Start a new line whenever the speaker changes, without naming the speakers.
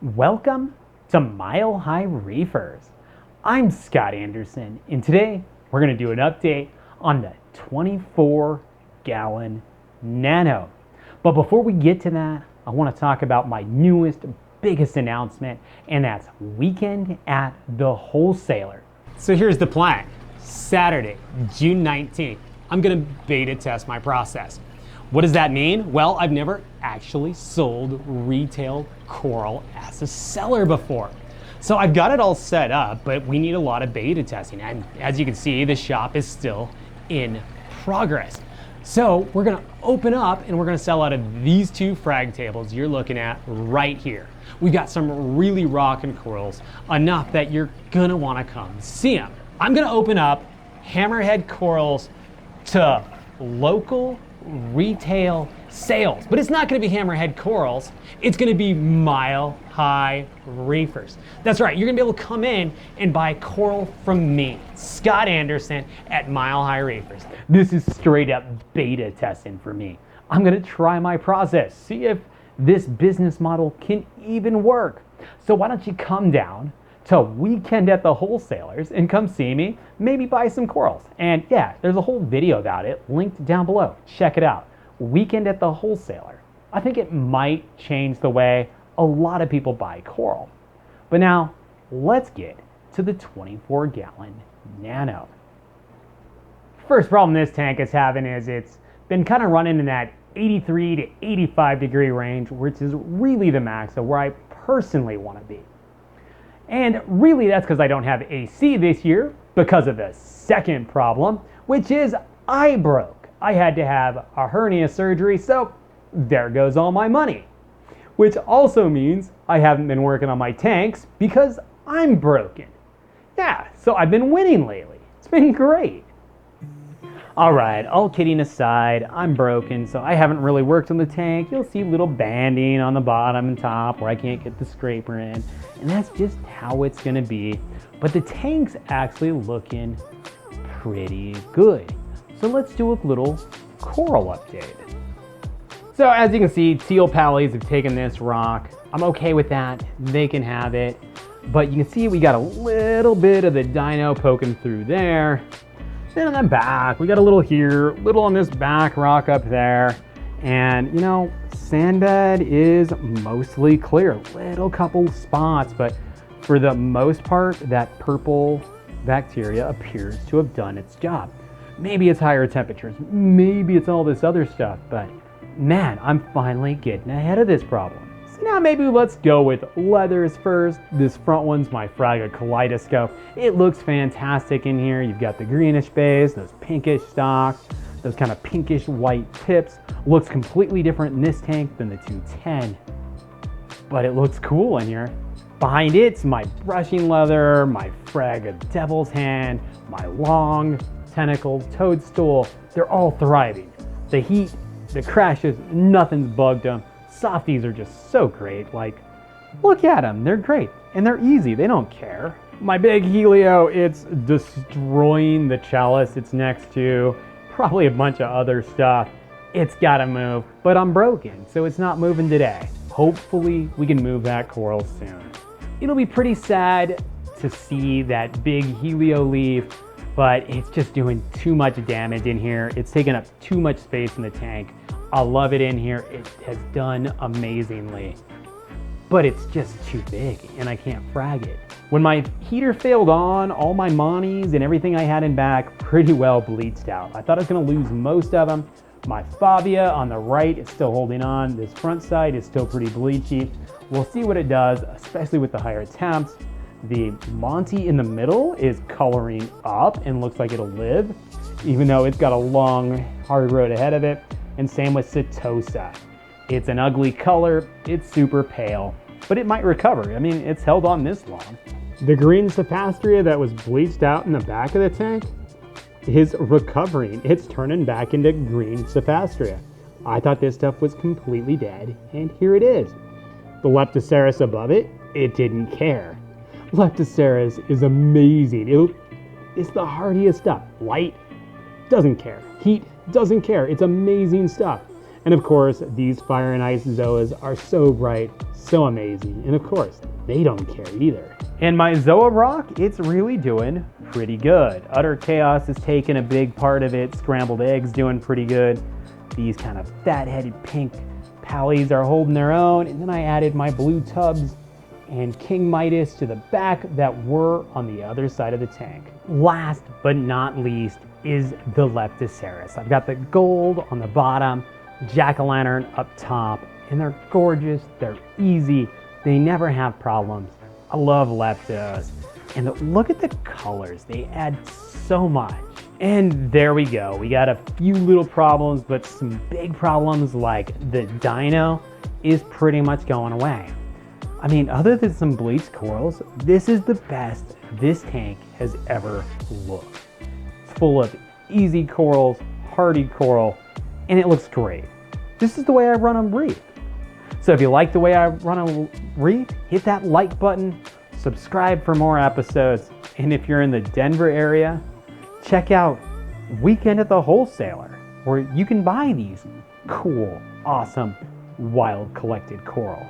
Welcome to Mile High Reefers. I'm Scott Anderson, and today we're going to do an update on the 24-gallon Nano. But before we get to that, I want to talk about my newest, biggest announcement, and that's Weekend at the Wholesaler. So here's the plan. Saturday, June 19th, I'm going to beta test my process. What does that mean? Well, I've never actually sold retail coral as a seller before. So I've got it all set up, but we need a lot of beta testing. And as you can see, the shop is still in progress. So we're gonna open up and we're gonna sell out of these two frag tables you're looking at right here. We've got some really rockin' corals, enough that you're gonna wanna come see them. I'm gonna open up hammerhead corals to local retail sales, but it's not going to be hammerhead corals. It's going to be Mile High Reefers. That's right, you're going to be able to come in and buy coral from me, Scott Anderson, at Mile High Reefers. This is straight up beta testing for me. I'm going to try my process, see if this business model can even work. So why don't you come down to Weekend at the Wholesalers and come see me, maybe buy some corals. And yeah, there's a whole video about it linked down below. Check it out. Weekend at the Wholesaler. I think it might change the way a lot of people buy coral. But now, let's get to the 24-gallon Nano. First problem this tank is having is it's been kind of running in that 83 to 85 degree range, which is really the max of where I personally want to be. And really that's because I don't have AC this year because of the second problem, which is I broke. I had to have a hernia surgery, so there goes all my money. Which also means I haven't been working on my tanks because I'm broken. Yeah, so I've been winning lately. It's been great. Alright, all kidding aside, I'm broken, so I haven't really worked on the tank. You'll see little banding on the bottom and top where I can't get the scraper in. And that's just how it's gonna be. But the tank's actually looking pretty good. So let's do a little coral update. So as you can see, teal pallies have taken this rock. I'm okay with that, they can have it. But you can see we got a little bit of the dino poking through there. Then on the back, we got a little here, little on this back rock up there. And you know, sandbed is mostly clear. Little couple spots, but for the most part, that purple bacteria appears to have done its job. Maybe it's higher temperatures, maybe it's all this other stuff, but man, I'm finally getting ahead of this problem. So now maybe let's go with leathers first. This front one's my Fragga Kaleidoscope. It looks fantastic in here. You've got the greenish base, those pinkish stalks, those kind of pinkish white tips. Looks completely different in this tank than the 210, but it looks cool in here. Behind it's my brushing leather, my Fragga Devil's Hand, my long tentacled toadstool. They're all thriving. The heat, the crashes, nothing's bugged them. Softies are just so great. Like, look at them, they're great. And they're easy, they don't care. My big Helio, it's destroying the chalice it's next to. Probably a bunch of other stuff. It's gotta move, but I'm broken, so it's not moving today. Hopefully we can move that coral soon. It'll be pretty sad to see that big Helio leave, but it's just doing too much damage in here. It's taking up too much space in the tank. I love it in here. It has done amazingly, but it's just too big and I can't frag it. When my heater failed on, all my monies and everything I had in back pretty well bleached out. I thought I was gonna lose most of them. My Fabia on the right is still holding on. This front side is still pretty bleachy. We'll see what it does, especially with the higher temps. The Monty in the middle is coloring up and looks like it'll live, even though it's got a long, hard road ahead of it. And same with Setosa. It's an ugly color, it's super pale, but it might recover. I mean, it's held on this long. The green Cephastria that was bleached out in the back of the tank is recovering. It's turning back into green Cephastria. I thought this stuff was completely dead, and here it is. The Leptoceras above it, it didn't care. Leptoceras is amazing. It's the hardiest stuff. Light, doesn't care. Heat, doesn't care. It's amazing stuff. And of course, these fire and ice zoas are so bright, so amazing. And of course, they don't care either. And my Zoa rock, it's really doing pretty good. Utter Chaos is taking a big part of it. Scrambled Eggs doing pretty good. These kind of fat-headed pink Pallies are holding their own. And then I added my blue tubs and King Midas to the back that were on the other side of the tank. Last but not least is the Leptoceras. I've got the gold on the bottom, jack-o'-lantern up top, and they're gorgeous, they're easy, they never have problems. I love Leptos. And look at the colors, they add so much. And there we go, we got a few little problems, but some big problems like the dino is pretty much going away. I mean, other than some bleached corals, this is the best this tank has ever looked. It's full of easy corals, hardy coral, and it looks great. This is the way I run a reef. So if you like the way I run a reef, hit that like button, subscribe for more episodes, and if you're in the Denver area, check out Weekend at the Wholesaler, where you can buy these cool, awesome, wild collected coral.